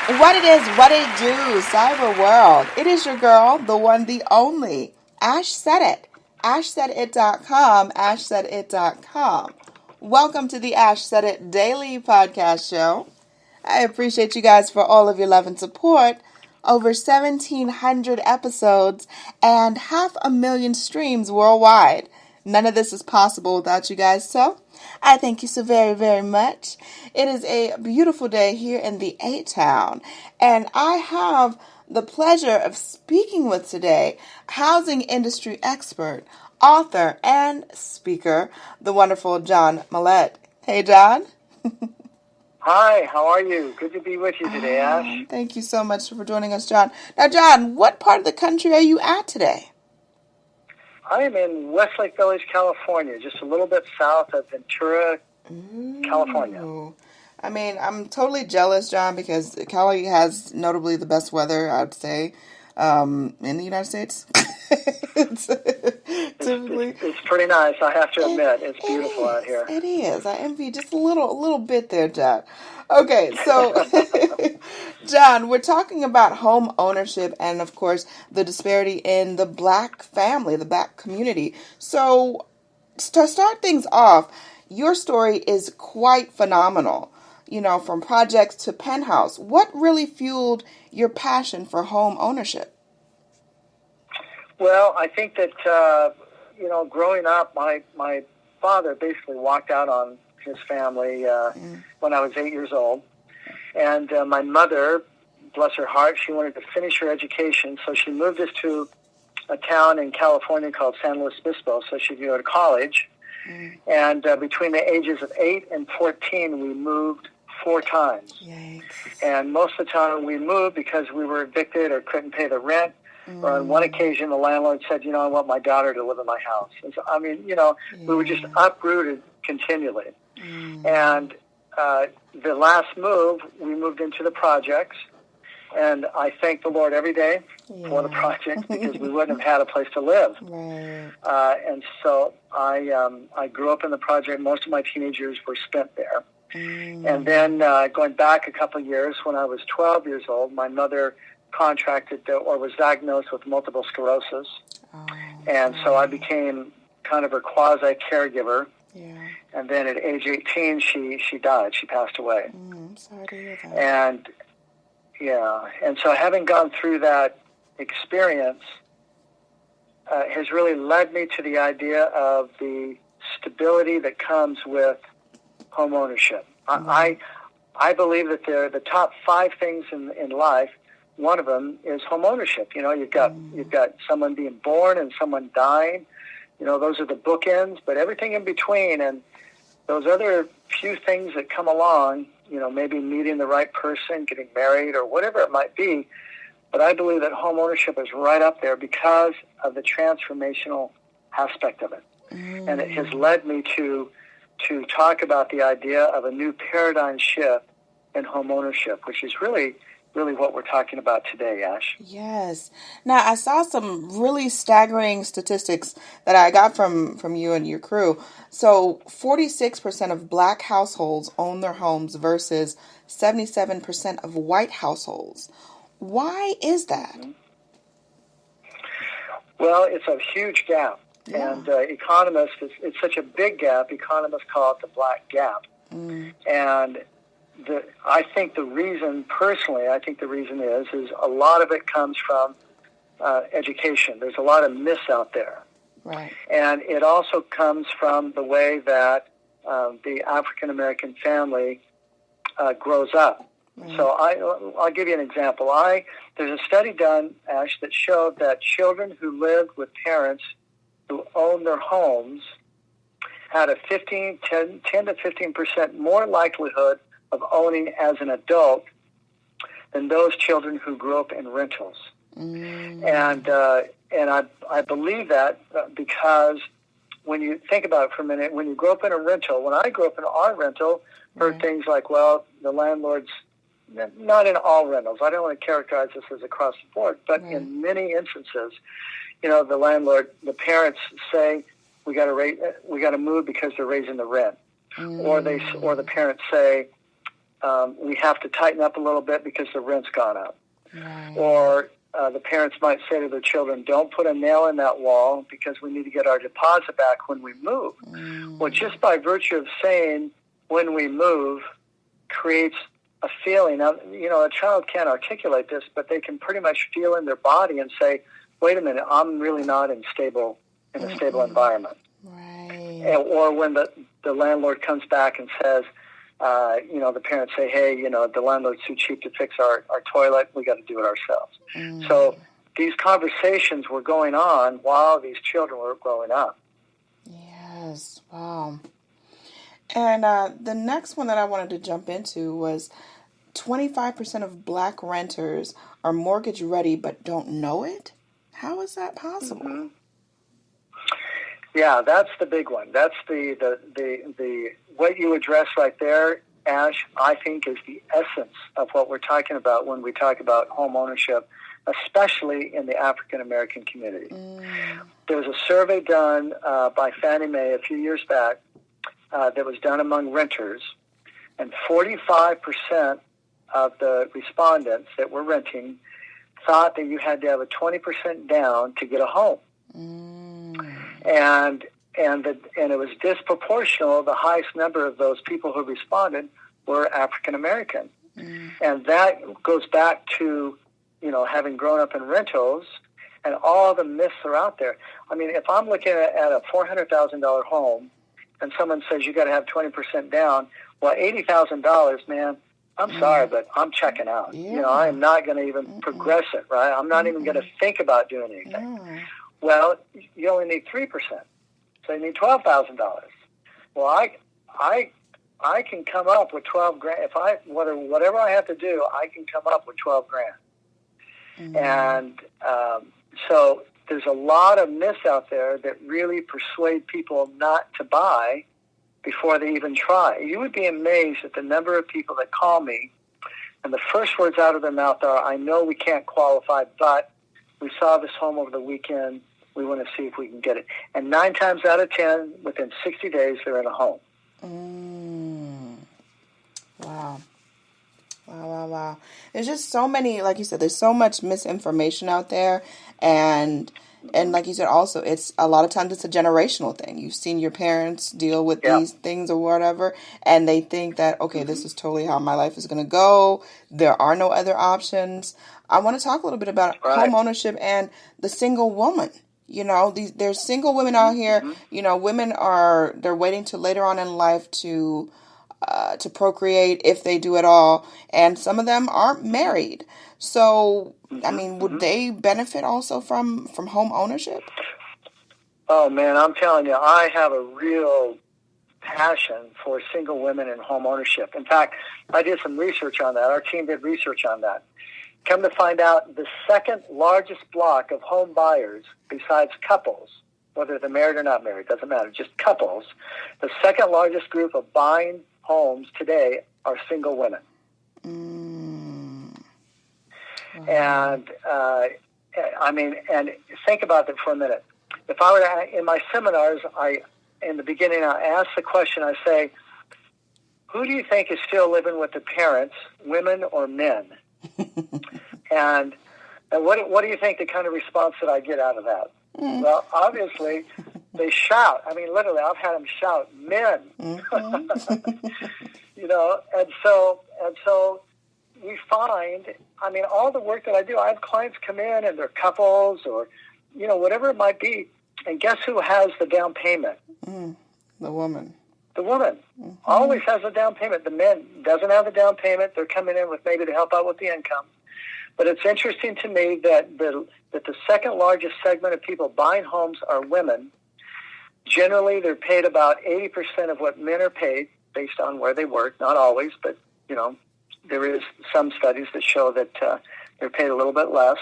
What it is, what it do, cyber world. It is your girl, the one, the only. Ash said it. AshSaidIt.com. AshSaidIt.com. Welcome to the Ash Said It Daily Podcast Show. I appreciate you guys for all of your love and support. Over 1,700 episodes and 500,000 streams worldwide. None of this is possible without you guys, so I thank you so very, very much. It is a beautiful day here in the A-Town, and I have the pleasure of speaking with today housing industry expert, author, and speaker, the wonderful John Mallet. Hey, John. Hi, how are you? Good to be with you today, Ash. Thank you so much for joining us, John. Now, John, what part of the country are you at today? I am in Westlake Village, California, just a little bit south of Ventura, California. I mean, I'm totally jealous, John, because Cali has notably the best weather, I would say, in the United States. It's pretty nice, I have to admit. It's beautiful out here. It is. I envy just a little bit there, John. Okay, so, John, we're talking about home ownership and, of course, the disparity in the Black family, the Black community. So, to start things off, your story is quite phenomenal. You know, from projects to penthouse. What really fueled your passion for home ownership? Well, I think that, growing up, my father basically walked out on his family when I was 8 years old. And my mother, bless her heart, she wanted to finish her education, so she moved us to a town in California called San Luis Obispo, so she could go to college. And between the ages of 8 and 14, we moved 4 times. Yikes. And most of the time we moved because we were evicted or couldn't pay the rent. Or on one occasion, the landlord said, I want my daughter to live in my house. And so, we were just uprooted continually. And the last move, we moved into the projects. And I thank the Lord every day for the projects because we wouldn't have had a place to live. And so I grew up in the project. Most of my teenage years were spent there. And then going back a couple of years, when I was 12 years old, my mother contracted or was diagnosed with multiple sclerosis. And so I became kind of her quasi-caregiver. And then at age 18, she died. She passed away. I'm sorry to hear that. And so having gone through that experience has really led me to the idea of the stability that comes with home ownership. I believe that the top 5 things in life, one of them is home ownership. You've got someone being born and someone dying. Those are the bookends, but everything in between and those other few things that come along, maybe meeting the right person, getting married, or whatever it might be. But I believe that home ownership is right up there because of the transformational aspect of it. And it has led me to talk about the idea of a new paradigm shift in home ownership, which is really what we're talking about today, Ash. Yes. Now, I saw some really staggering statistics that I got from you and your crew. So 46% of Black households own their homes versus 77% of white households. Why is that? Well, it's a huge gap. Yeah. And economists, it's such a big gap, economists call it the Black gap. And I think the reason is a lot of it comes from education. There's a lot of myths out there. Right. And it also comes from the way that the African-American family grows up. Right. So I'll give you an example. There's a study done, Ash, that showed that children who lived with parents who owned their homes had a 10 to 15% more likelihood of owning as an adult than those children who grew up in rentals. And I believe that because when you think about it for a minute, when you grow up in a rental, when I grew up in our rental, heard things like, well, the landlord's, not in all rentals, I don't want to characterize this as across the board, but in many instances, the parents say, we got to move because they're raising the rent. Or the parents say, we have to tighten up a little bit because the rent's gone up. Right. Or the parents might say to their children, don't put a nail in that wall because we need to get our deposit back when we move. Well, just by virtue of saying when we move creates a feeling. Now, a child can't articulate this, but they can pretty much feel in their body and say, wait a minute, I'm really not in a stable environment. Right. Or when the landlord comes back and says, the parents say, hey, the landlord's too cheap to fix our toilet. We got to do it ourselves. So these conversations were going on while these children were growing up. Yes. Wow. And the next one that I wanted to jump into was 25% of Black renters are mortgage ready but don't know it. How is that possible? Mm-hmm. Yeah, that's the big one. That's the what you address right there, Ash, I think is the essence of what we're talking about when we talk about home ownership, especially in the African American community. There was a survey done by Fannie Mae a few years back that was done among renters, and 45% of the respondents that were renting thought that you had to have a 20% down to get a home. And it was disproportional. The highest number of those people who responded were African American. And that goes back to, having grown up in rentals and all the myths are out there. I mean, if I'm looking at a $400,000 home and someone says you got to have 20% down, well, $80,000, man, I'm sorry, but I'm checking out. Yeah. I am not going to even progress it, right? I'm not even going to think about doing anything. Well, you only need 3%. So you need $12,000. Well, I can come up with 12 grand. If whatever I have to do, I can come up with 12 grand. And so there's a lot of myths out there that really persuade people not to buy before they even try. You would be amazed at the number of people that call me, and the first words out of their mouth are, I know we can't qualify, but we saw this home over the weekend. We want to see if we can get it. And 9 times out of 10, within 60 days, they're in a home. Wow. Wow. There's just so many, like you said, there's so much misinformation out there. And like you said, also, it's a lot of times it's a generational thing. You've seen your parents deal with these things or whatever, and they think that, okay, this is totally how my life is going to go. There are no other options. I want to talk a little bit about home ownership and the single woman. There's single women out here. Women they're waiting till later on in life to procreate, if they do at all, and some of them aren't married. So, I mean, would they benefit also from home ownership? Oh man, I'm telling you, I have a real passion for single women and home ownership. In fact, I did some research on that. Our team did research on that. Come to find out, the second largest block of home buyers, besides couples, whether they're married or not married, doesn't matter, just couples, the second largest group of buying homes today are single women. And, and think about that for a minute. If I were to, in my seminars, in the beginning, I ask the question, I say, who do you think is still living with their parents, women or men? And what do you think the kind of response that I get out of that? Well, obviously, they shout. I mean, literally, I've had them shout, men. And so we find, I mean, all the work that I do, I have clients come in and they're couples or, whatever it might be. And guess who has the down payment? The woman. The woman always has a down payment. The man doesn't have a down payment. They're coming in with maybe to help out with the income. But it's interesting to me that the second largest segment of people buying homes are women. Generally, they're paid about 80% of what men are paid based on where they work. Not always, but, there is some studies that show that they're paid a little bit less,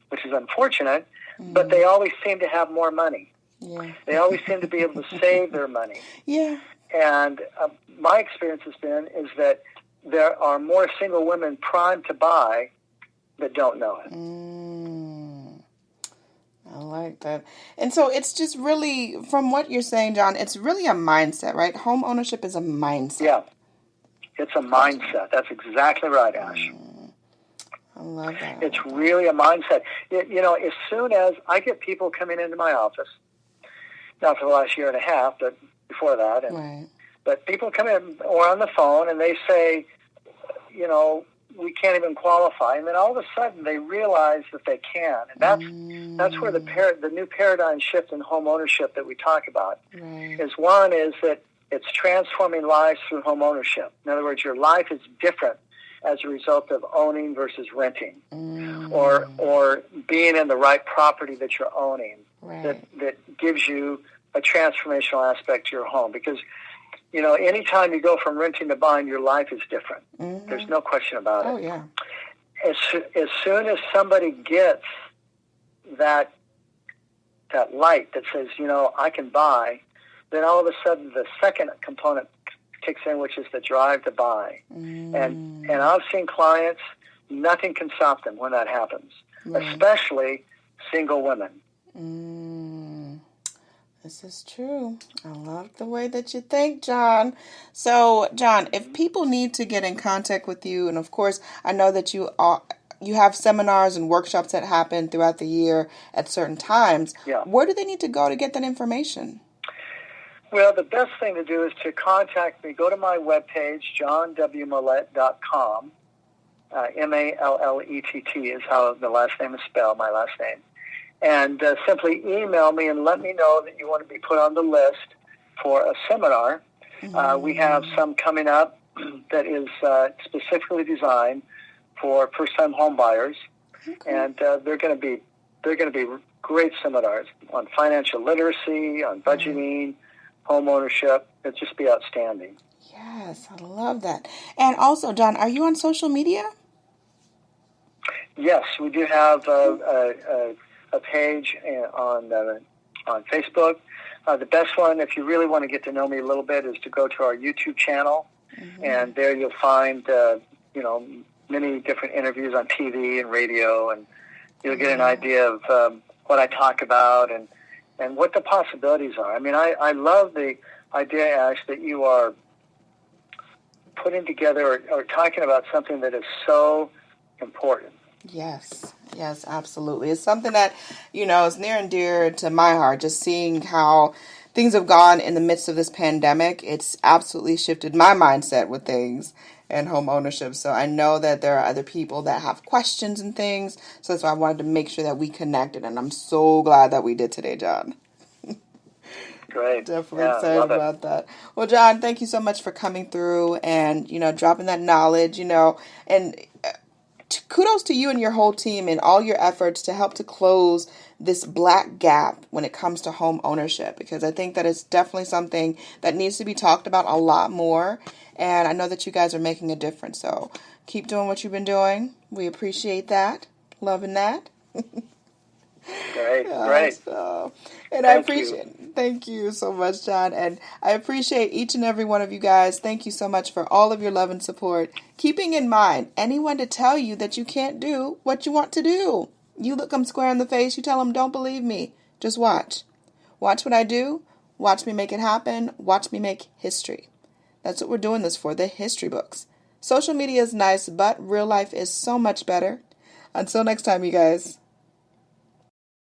which is unfortunate. But they always seem to have more money. Yeah. They always seem to be able to save their money. Yeah. And my experience has been is that there are more single women primed to buy that don't know it. I like that. And so it's just really, from what you're saying, John, it's really a mindset, right? Home ownership is a mindset. Yeah. It's a mindset. That's exactly right, Ash. I love that. It's really a mindset. As soon as I get people coming into my office, not for the last year and a half, but before that, Right. but people come in or on the phone and they say, we can't even qualify, and then all of a sudden they realize that they can, and that's where the new paradigm shift in home ownership that we talk about is. One is that it's transforming lives through home ownership. In other words, your life is different as a result of owning versus renting, or being in the right property that you're owning, that gives you a transformational aspect to your home. Because anytime you go from renting to buying, your life is different. There's no question about it. Oh, yeah. As soon as somebody gets that light that says, I can buy, then all of a sudden the second component kicks in, which is the drive to buy. And I've seen clients, nothing can stop them when that happens, especially single women. This is true. I love the way that you think, John. So, John, if people need to get in contact with you, and of course, I know that you have seminars and workshops that happen throughout the year at certain times. Yeah. Where do they need to go to get that information? Well, the best thing to do is to contact me. Go to my webpage, johnwmallett.com. Mallett is how the last name is spelled, my last name. And simply email me and let me know that you want to be put on the list for a seminar. We have some coming up that is specifically designed for first-time home buyers, and they're going to be great seminars on financial literacy, on budgeting, home ownership. It'll just be outstanding. Yes, I love that. And also, John, are you on social media? Yes, we do have a page on Facebook. The best one, if you really want to get to know me a little bit, is to go to our YouTube channel, and there you'll find many different interviews on TV and radio, and you'll get an idea of what I talk about and what the possibilities are. I mean, I love the idea, Ash, that you are putting together or talking about something that is so important. Yes, absolutely. It's something that, is near and dear to my heart. Just seeing how things have gone in the midst of this pandemic, it's absolutely shifted my mindset with things and home ownership. So I know that there are other people that have questions and things. So that's why I wanted to make sure that we connected. And I'm so glad that we did today, John. Great. Definitely excited about that. Well, John, thank you so much for coming through and, dropping that knowledge, and kudos to you and your whole team and all your efforts to help to close this black gap when it comes to home ownership, because I think that it's definitely something that needs to be talked about a lot more. And I know that you guys are making a difference. So keep doing what you've been doing. We appreciate that. Loving that. Great. And I appreciate, thank you so much, John. And I appreciate each and every one of you guys. Thank you so much for all of your love and support. Keeping in mind, anyone to tell you that you can't do what you want to do. You look them square in the face, you tell them, don't believe me. Just watch. Watch what I do. Watch me make it happen. Watch me make history. That's what we're doing this for, the history books. Social media is nice, but real life is so much better. Until next time, you guys.